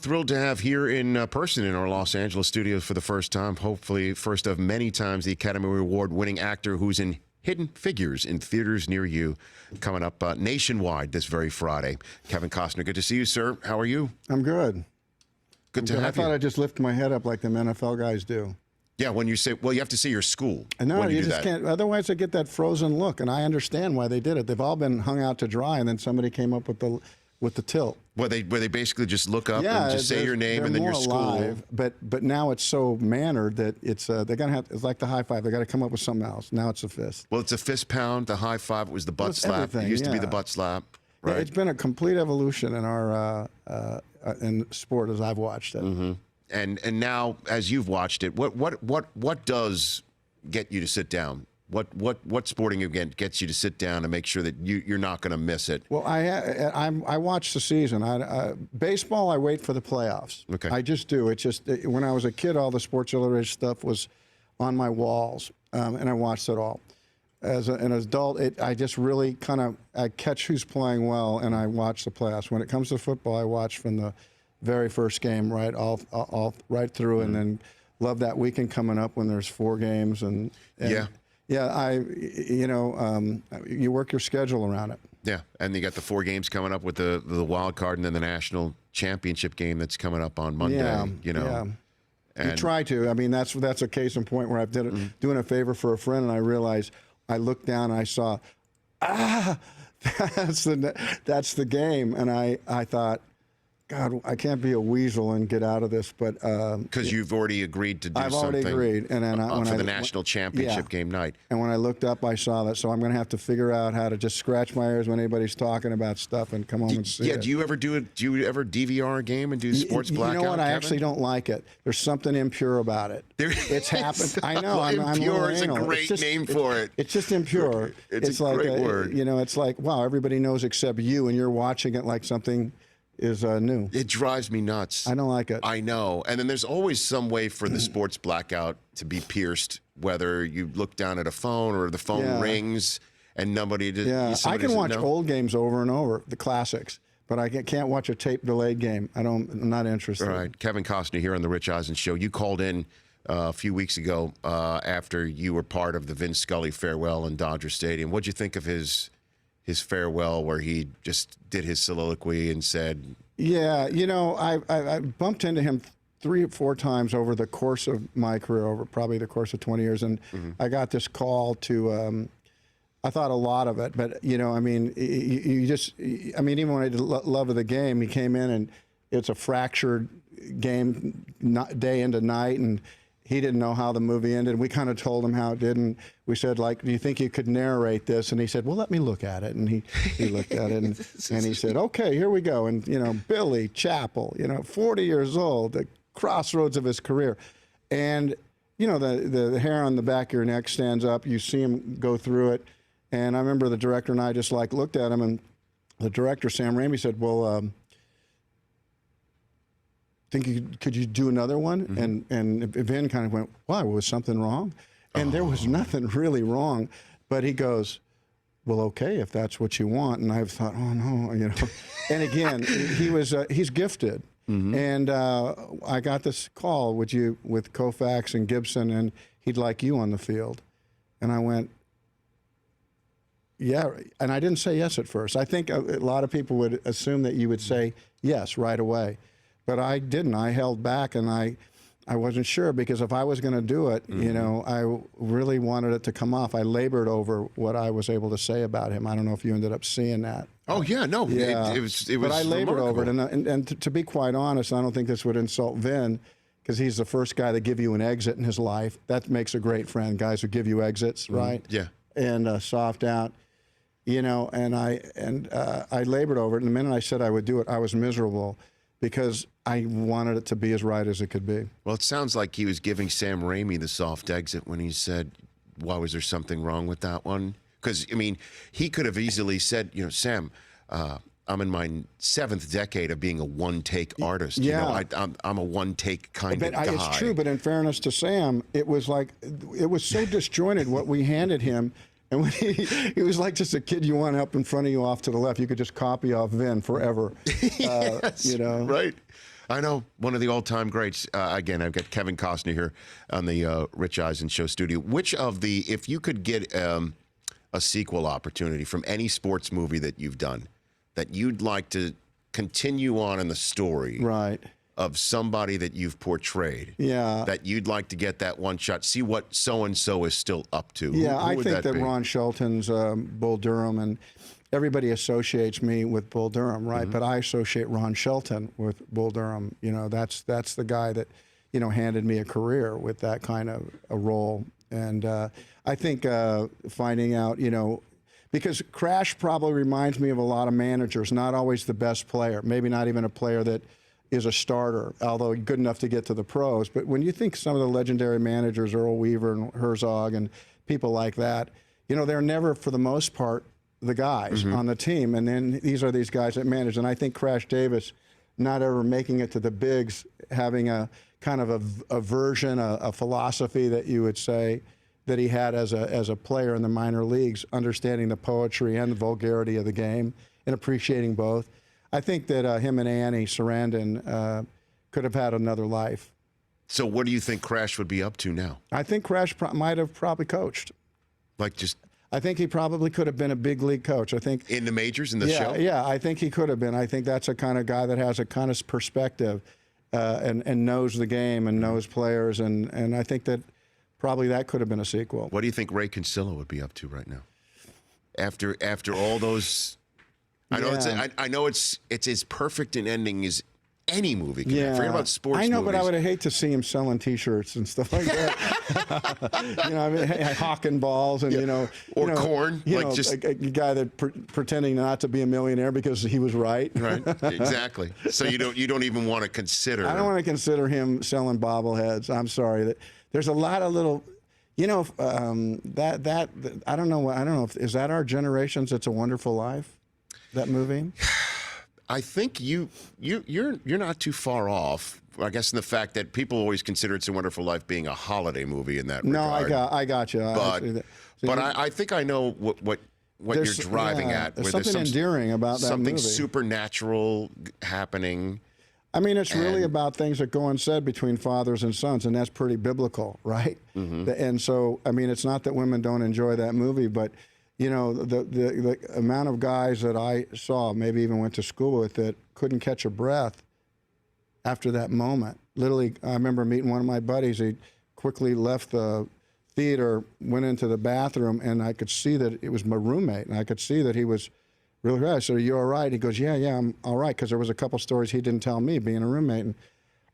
thrilled to have here in person in our Los Angeles studios for the first time, hopefully first of many times, the Academy Award-winning actor who's in Hidden Figures in theaters near you, coming up nationwide this very Friday. Kevin Costner, good to see you, sir. How are you? I'm good. Good to have you. I thought I'd just lift my head up like them NFL guys do. Yeah, when you say, well, you have to say your school. No, you just can't. Otherwise, I get that frozen look, and I understand why they did it. They've all been hung out to dry, and then somebody came up with the tilt. Where they basically just look up and just say your name and then your school. Alive, but now it's so mannered that it's they're gonna have, it's like the high five. They got to come up with something else. Now it's a fist. Well, it's a fist pound. The high five was the butt slap. It used to be the butt slap. Right. Yeah, it's been a complete evolution in our in sport as I've watched it. Mm-hmm. And now, as you've watched it, what does get you to sit down? What sporting event gets you to sit down and make sure that you're not going to miss it? Well, I watch the season. Baseball, I wait for the playoffs. Okay. I just do. It's just when I was a kid, all the Sports Illustrated stuff was on my walls, and I watched it all. As an adult, I just really I catch who's playing well, and I watch the playoffs. When it comes to football, I watch from the very first game right through, and then love that weekend coming up when there's 4 games and yeah, you work your schedule around it. Yeah, and you got the 4 games coming up with the wild card, and then the national championship game that's coming up on Monday. Yeah, And you try to. I mean, that's a case in point where I've doing a favor for a friend, and I realized I looked down and I saw, that's the game, and I thought, God, I can't be a weasel and get out of this, but because you've already agreed to do something. I've already agreed, and then for the national championship game night. And when I looked up, I saw that, so I'm going to have to figure out how to just scratch my ears when anybody's talking about stuff and come home and see it. Do you ever DVR a game and do sports blackout? You know what? Kevin? I actually don't like it. There's something impure about it. It's happened. I know. Impure is a great name for it. It's just impure. It's a like great word. It's like, wow, everybody knows except you, and you're watching it like something is new. It drives me nuts. I don't like it. I know. And then there's always some way for the sports blackout to be pierced, whether you look down at a phone or the phone rings and nobody did. Yeah, I can watch old games over and over, the classics, but I can't watch a tape delayed game. I'm not interested. All right. Kevin Costner here on the Rich Eisen Show. You called in a few weeks ago after you were part of the Vin Scully farewell in Dodger Stadium. What'd you think of his farewell, where he just did his soliloquy and said, yeah, I bumped into him 3 or 4 times over the course of my career, over probably the course of 20 years, and I got this call to I thought a lot of it, but I mean, even when I did love of the game, he came in and it's a fractured game, day into night, and he didn't know how the movie ended. We kind of told him how it did, and we said, do you think you could narrate this? And he said, well, let me look at it. And he looked at it, and he said, okay, here we go. And, Billy Chapel, 40 years old, the crossroads of his career. And, the hair on the back of your neck stands up. You see him go through it. And I remember the director and I just looked at him, and the director, Sam Raimi, said, well, could you do another one? And Vin kind of went, why, was something wrong? And there was nothing really wrong, but he goes, well, okay, if that's what you want. And I thought, oh no, and again, he's gifted. And I got this call with Koufax and Gibson, and he'd like you on the field. And I went, yeah, and I didn't say yes at first. I think a lot of people would assume that you would say yes right away. But I didn't. I held back, and I wasn't sure, because if I was going to do it, I really wanted it to come off. I labored over what I was able to say about him. I don't know if you ended up seeing that. Oh yeah, no, yeah. It was. But I labored remarkable. over it, and to be quite honest, I don't think this would insult Vin, because he's the first guy to give you an exit in his life. That makes a great friend. Guys who give you exits, right? Yeah. And soft out. And I labored over it. And the minute I said I would do it, I was miserable, because I wanted it to be as right as it could be. Well, it sounds like he was giving Sam Raimi the soft exit when he said, why, was there something wrong with that one? Because, I mean, he could have easily said, Sam, I'm in my 7th decade of being a one-take artist. Yeah. I'm a one-take kind of guy. It's true, but in fairness to Sam, it was so disjointed what we handed him. And when he was like just a kid you want up in front of you off to the left. You could just copy off Vin forever. Yes, right. I know, one of the all-time greats. Again, I've got Kevin Costner here on the Rich Eisen Show studio. Which of the, if you could get a sequel opportunity from any sports movie that you've done, that you'd like to continue on in the story Right. of somebody that you've portrayed, Yeah. that you'd like to get that one shot, see what so-and-so is still up to? Yeah, Who I would think that be? Ron Shelton's Bull Durham, and everybody associates me with Bull Durham, right? But I associate Ron Shelton with Bull Durham. You know, that's the guy that, you know, handed me a career with that kind of a role. And I think finding out, you know, because Crash probably reminds me of a lot of managers, not always the best player, maybe not even a player that is a starter, although good enough to get to the pros. But when you think some of the legendary managers, Earl Weaver and Herzog and people like that, you know, they're never, for the most part, the guys on the team. And then these are these guys that manage. And I think Crash Davis, not ever making it to the bigs, having a kind of a version, a philosophy that you would say that he had as a player in the minor leagues, understanding the poetry and the vulgarity of the game and appreciating both. I think that him and Annie Sarandon could have had another life. So what do you think Crash would be up to now? I think Crash might have probably coached. Like just I think he probably could have been a big league coach. I think in the majors, in the show? Yeah, I think he could have been. I think that's a kind of guy that has a kind of perspective and knows the game and knows players. And I think that probably that could have been a sequel. What do you think Ray Kinsella would be up to right now? After all those, I know it's as perfect an ending as any movie can have. Forget about sports I know, movies. but I would hate to see him selling T-shirts and stuff like that. You know, I mean, hawking balls and or corn, You like know, just a guy that pretending not to be a millionaire because he was right. right, exactly. So you don't even want to consider. I don't want to consider him selling bobbleheads. I'm sorry. There's a lot of little, you know, that I don't know. If is that our generation's It's a Wonderful Life, that movie. I think you're not too far off. I guess in the fact that people always consider It's a Wonderful Life being a holiday movie in that regard. No, I got you. But I think I know what you're driving at. There's something endearing about that something movie. supernatural happening. I mean, it's really about things that go unsaid between fathers and sons, and that's pretty biblical, right? And so, I mean, it's not that women don't enjoy that movie, but you know, the amount of guys that I saw, maybe even went to school with, that couldn't catch a breath after that moment. Literally, I remember meeting one of my buddies. He quickly left the theater, went into the bathroom, and I could see that it was my roommate, and I could see that he was really bad. I said, "Are you all right?" He goes, yeah, I'm all right, because there was a couple stories he didn't tell me, being a roommate. And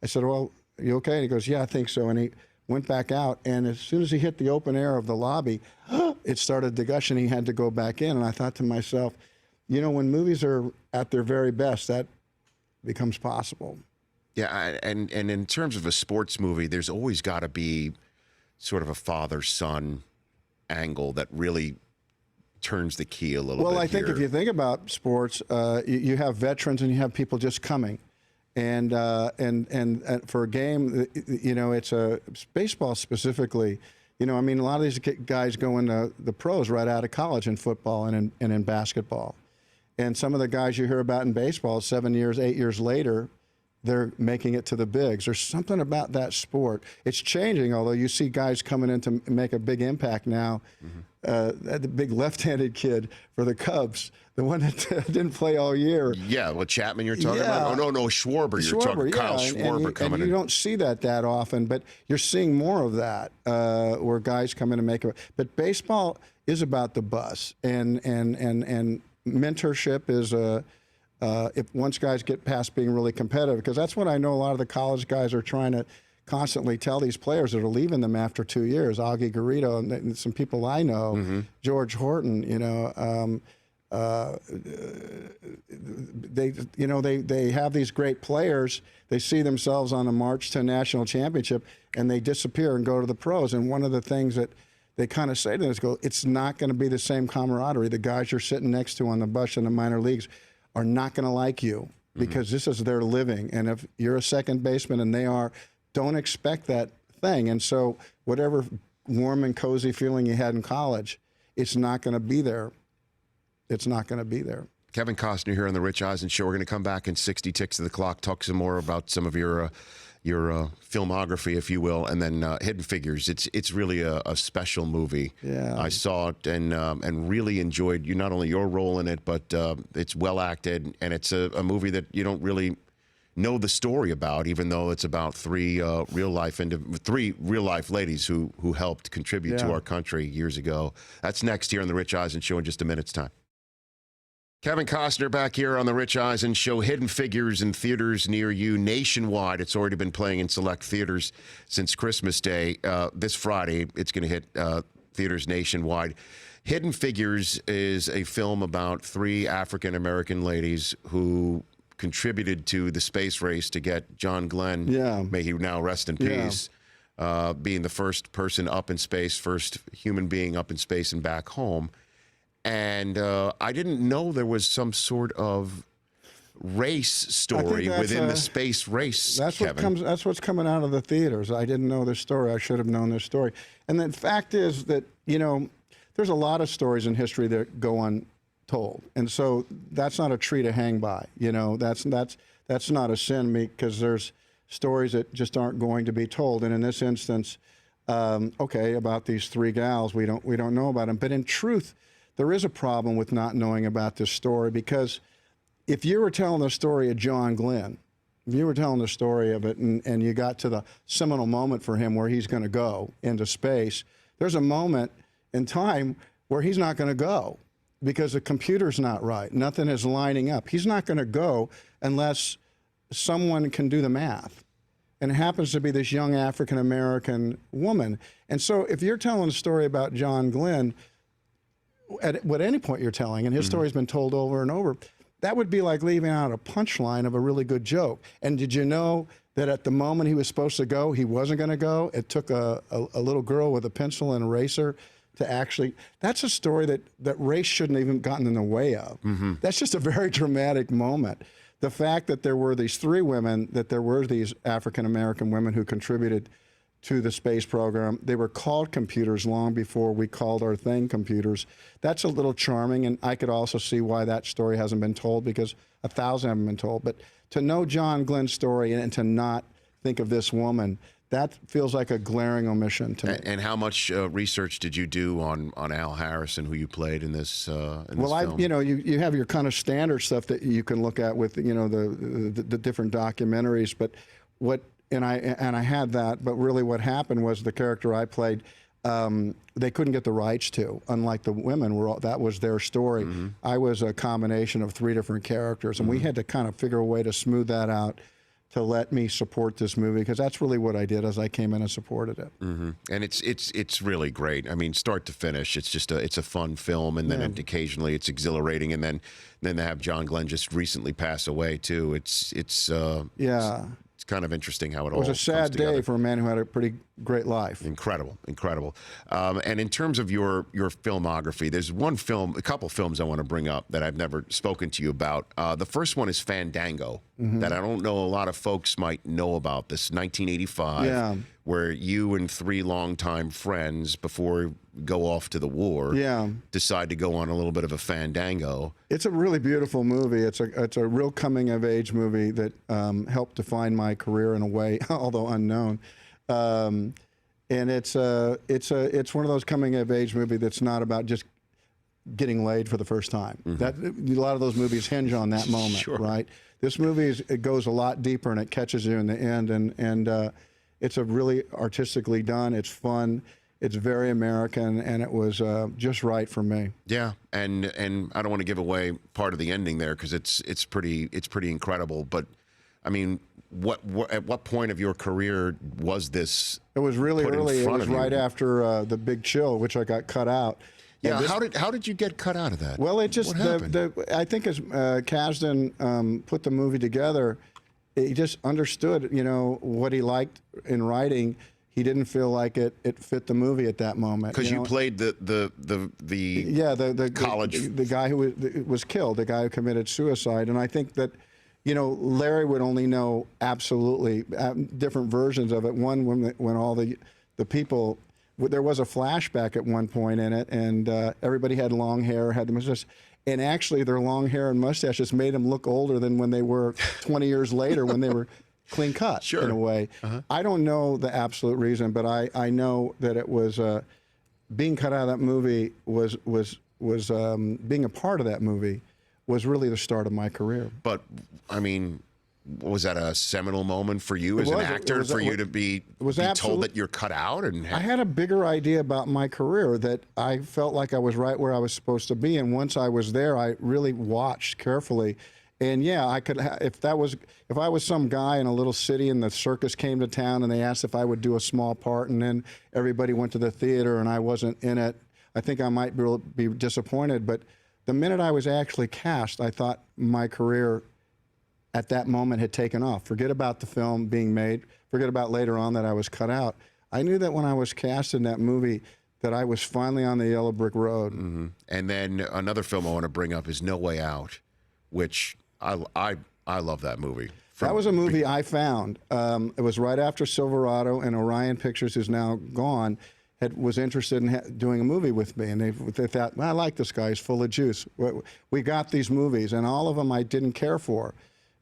I said, "Well, you okay?" And he goes, "Yeah, I think so." And he went back out, and as soon as he hit the open air of the lobby, it started to gush, and he had to go back in. And I thought to myself, you know, when movies are at their very best, that becomes possible. Yeah, and in terms of a sports movie, there's always got to be sort of a father-son angle that really turns the key a little bit. Well, I think here. if you think about sports, you have veterans and you have people just coming. And for a game, you know, it's baseball specifically. You know, I mean, a lot of these guys go into the pros right out of college in football and in basketball. And some of the guys you hear about in baseball, 7 years, 8 years later, they're making it to the bigs. There's something about that sport. It's changing, although you see guys coming in to make a big impact now. The big left-handed kid for the Cubs, the one that didn't play all year. Yeah, well, Chapman you're talking about? Oh, no, Schwarber. You're talking Kyle Schwarber coming in. And you don't see that often, but you're seeing more of that where guys come in and make it. But baseball is about the buzz, and mentorship is if once guys get past being really competitive, because that's what I know a lot of the college guys are trying to constantly tell these players that are leaving them after 2 years. Augie Garrido and some people I know, George Horton, you know, they have these great players. They see themselves on a march to a national championship, and they disappear and go to the pros. And one of the things that they kind of say to them is, it's not going to be the same camaraderie. The guys you're sitting next to on the bus in the minor leagues are not going to like you because this is their living. And if you're a second baseman and they are, don't expect that thing. And so whatever warm and cozy feeling you had in college, it's not going to be there. It's not going to be there. Kevin Costner here on the Rich Eisen Show. We're going to come back in 60 ticks of the clock, talk some more about some of your filmography, if you will, and then Hidden Figures. It's really a special movie. Yeah. I saw it and really enjoyed you, not only your role in it, but it's well acted, and it's a movie that you don't really know the story about, even though it's about three real life ladies who helped contribute to our country years ago. That's next here on the Rich Eisen Show in just a minute's time. Kevin Costner back here on the Rich Eisen Show. Hidden Figures in theaters near you nationwide. It's already been playing in select theaters since Christmas Day. This Friday, it's going to hit theaters nationwide. Hidden Figures is a film about three African-American ladies who contributed to the space race to get John Glenn, may he now rest in peace, being the first person up in space, first human being up in space and back home. And I didn't know there was some sort of race story within the space race. That's what's coming out of the theaters. I didn't know this story. I should have known this story. And the fact is that, you know, there's a lot of stories in history that go untold, and so that's not a tree to hang by. You know, that's not a sin, because there's stories that just aren't going to be told. And in this instance, about these three gals, we don't know about them. But in truth, there is a problem with not knowing about this story, because if you were telling the story of John Glenn, if you were telling the story of it and you got to the seminal moment for him where he's going to go into space, there's a moment in time where he's not going to go because the computer's not right. Nothing is lining up. He's not going to go unless someone can do the math. And it happens to be this young African-American woman. And so if you're telling a story about John Glenn, at any point you're telling, and his story's been told over and over, that would be like leaving out a punchline of a really good joke. And did you know that at the moment he was supposed to go, he wasn't going to go? It took a little girl with a pencil and eraser to actually, that's a story that race shouldn't have even gotten in the way of. That's just a very dramatic moment. The fact that there were these three women, that there were these African-American women who contributed to the space program. They were called computers long before we called our thing computers. That's a little charming, and I could also see why that story hasn't been told, because 1,000 haven't been told. But to know John Glenn's story and to not think of this woman, that feels like a glaring omission to me. And how much research did you do on Al Harrison, who you played in this film? You have your kind of standard stuff that you can look at with the different documentaries, but I had that, but really what happened was the character I played, they couldn't get the rights to, unlike the women, that was their story. I was a combination of three different characters, and we had to kind of figure a way to smooth that out to let me support this movie, because that's really what I did as I came in and supported it. And it's really great. I mean, start to finish, it's a fun film, and then occasionally it's exhilarating, and then to have John Glenn just recently pass away too. It's kind of interesting how it all comes together. It was a sad day for a man who had a pretty great life. Incredible. And in terms of your filmography, there's a couple films I want to bring up that I've never spoken to you about. The first one is Fandango, that I don't know a lot of folks might know about. This 1985, where you and three longtime friends, before you go off to the war, decide to go on a little bit of a fandango. It's a really beautiful movie. It's a real coming of age movie that helped define my career in a way, although unknown. And it's one of those coming of age movie that's not about just getting laid for the first time. That a lot of those movies hinge on that moment, right? This movie it goes a lot deeper, and it catches you in the end, and it's a really artistically done. It's fun. It's very American, and it was just right for me. Yeah, and I don't want to give away part of the ending there, because it's pretty incredible. But I mean, at what point of your career was this? It was really early. It was right after the Big Chill, which I got cut out. Yeah, how did you get cut out of that? Well, it just I think as Kasdan put the movie together, he just understood, what he liked in writing. He didn't feel like it fit the movie at that moment. Because you played the college, the guy who was killed, the guy who committed suicide, and I think that, Larry would only know absolutely different versions of it. One when all the people. There was a flashback at one point in it, and everybody had long hair, had them just, And actually, their long hair and mustaches made them look older than when they were 20 years later when they were clean cut, in a way. I don't know the absolute reason, but I know that it was being cut out of that movie was being a part of that movie was really the start of my career. But, I mean, was that a seminal moment for you as an actor, for you to be told that you're cut out? And I had a bigger idea about my career, that I felt like I was right where I was supposed to be. And once I was there, I really watched carefully. And yeah, I could, if I was some guy in a little city and the circus came to town and they asked if I would do a small part and then everybody went to the theater and I wasn't in it, I think I might be disappointed. But the minute I was actually cast, I thought my career at that moment had taken off. Forget about the film being made. Forget about later on that I was cut out. I knew that when I was cast in that movie that I was finally on the yellow brick road. And then another film I want to bring up is No Way Out, which I love that movie. That was a movie I found. It was right after Silverado, and Orion Pictures, who's now gone, was interested in doing a movie with me. And they thought, well, I like this guy. He's full of juice. We got these movies, and all of them I didn't care for.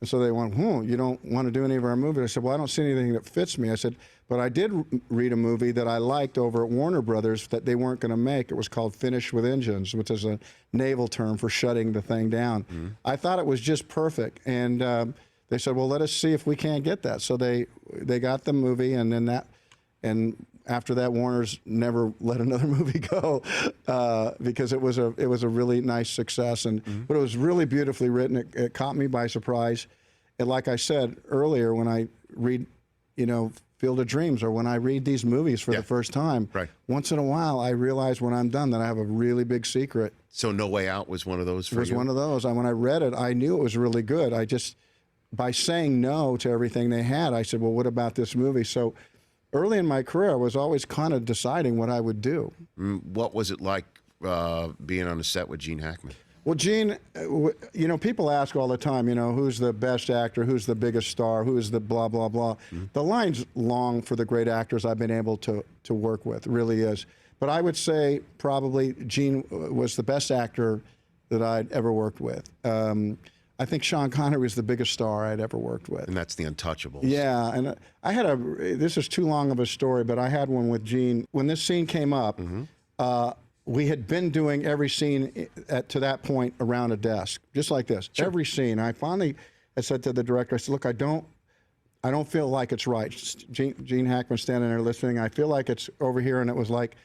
And so they went, you don't want to do any of our movies? I said, well, I don't see anything that fits me. I said, but I did read a movie that I liked over at Warner Brothers that they weren't going to make. It was called Finished with Engines, which is a naval term for shutting the thing down. I thought it was just perfect. And they said, well, let us see if we can't get that. So they got the movie, and then after that, Warner's never let another movie go because it was a really nice success, but it was really beautifully written. It caught me by surprise, and like I said earlier, when I read, Field of Dreams, or when I read these movies for the first time, once in a while I realize when I'm done that I have a really big secret. So No Way Out was one of those for you? It was one of those. When I read it, I knew it was really good. By saying no to everything they had, I said, well, what about this movie? So early in my career, I was always kind of deciding what I would do. What was it like being on a set with Gene Hackman? Well, Gene, people ask all the time, who's the best actor, who's the biggest star, who's the blah, blah, blah. The line's long for the great actors I've been able to work with, it really is. But I would say probably Gene was the best actor that I'd ever worked with. I think Sean Connery was the biggest star I'd ever worked with. And that's The Untouchables. Yeah, and I had this is too long of a story, but I had one with Gene. When this scene came up, we had been doing every scene to that point around a desk, just like this, every scene. I finally said to the director, I said, look, I don't feel like it's right. Gene Hackman standing there listening. I feel like it's over here, and it was like,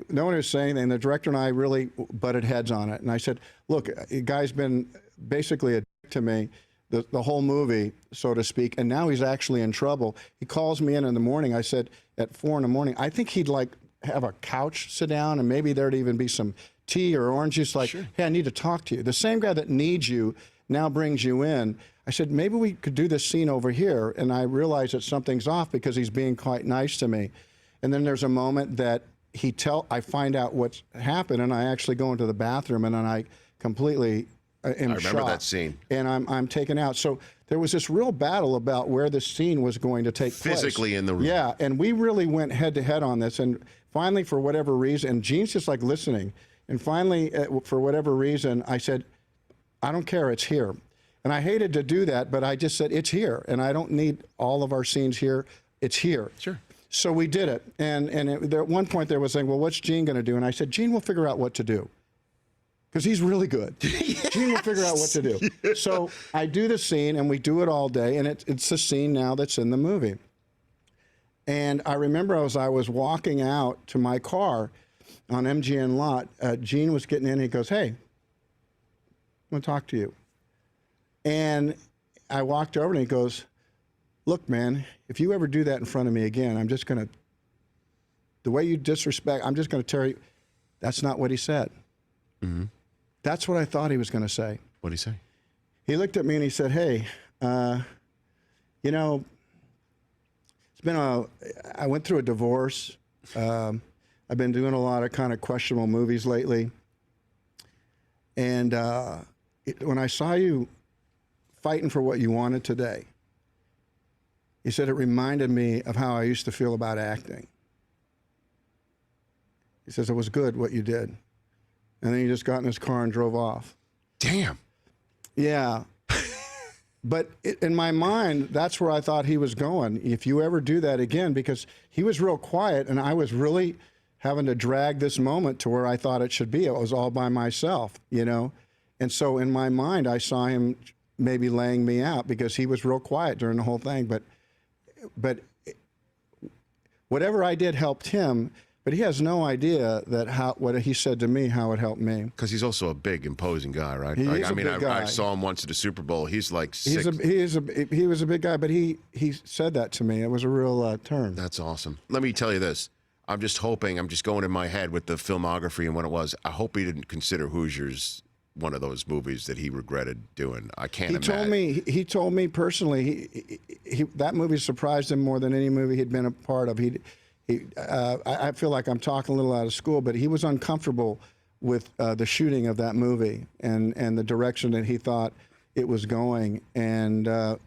no one was saying anything. And the director and I really butted heads on it. And I said, look, the guy's been basically a dick to me the whole movie, so to speak, and now he's actually in trouble. He calls me in the morning. I said, at 4 in the morning, I think he'd like have a couch, sit down, and maybe there'd even be some tea or orange juice, like, hey, I need to talk to you. The same guy that needs you now brings you in. I said, maybe we could do this scene over here. And I realized that something's off because he's being quite nice to me. And then there's a moment that I find out what's happened, and I actually go into the bathroom, and then I completely am I remember shocked, that scene. and I'm taken out. So there was this real battle about where this scene was going to take place. Physically in the room. Yeah, and we really went head to head on this. And finally, for whatever reason, and Gene's just like listening. And finally, for whatever reason, I said, I don't care, it's here. And I hated to do that, but I just said, it's here. And I don't need all of our scenes here. It's here. Sure. So we did it. And at one point, they were saying, well, what's Gene going to do? And I said, Gene will figure out what to do. Because he's really good. Gene will figure out what to do. Yeah. So I do the scene, and we do it all day, and it's the scene now that's in the movie. And I remember as I was walking out to my car on MGM lot, Gene was getting in, and he goes, hey, I want to talk to you. And I walked over, and he goes, look, man, if you ever do that in front of me again, I'm just going to, the way you disrespect, I'm just going to tear you. That's not what he said. Mm-hmm. That's what I thought he was going to say. What did he say? He looked at me and he said, hey, you know, I went through a divorce. I've been doing a lot of kind of questionable movies lately. And when I saw you fighting for what you wanted today, he said it reminded me of how I used to feel about acting. He says, it was good what you did. And then he just got in his car and drove off. Damn. Yeah. But in my mind, that's where I thought he was going. If you ever do that again, because he was real quiet, and I was really having to drag this moment to where I thought it should be. It was all by myself, you know? And so in my mind, I saw him maybe laying me out because he was real quiet during the whole thing. But whatever I did helped him, but he has no idea that what he said to me, how it helped me. Because he's also a big, imposing guy, right? He is I mean, a big guy. I saw him once at the Super Bowl. He's like He was a big guy, but he said that to me. It was a real turn. That's awesome. Let me tell you this. I'm just hoping, I'm just going in my head with the filmography and what it was. I hope he didn't consider Hoosiers one of those movies that he regretted doing. I can't imagine. He told me personally, that movie surprised him more than any movie he'd been a part of. I feel like I'm talking a little out of school, but he was uncomfortable with the shooting of that movie and the direction that he thought it was going. And I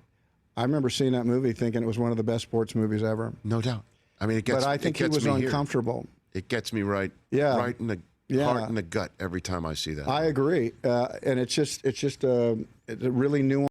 remember seeing that movie thinking it was one of the best sports movies ever. No doubt. I mean, but I think he was uncomfortable. It gets me right in the heart and the gut every time I see that. I agree. And it's just a really nuanced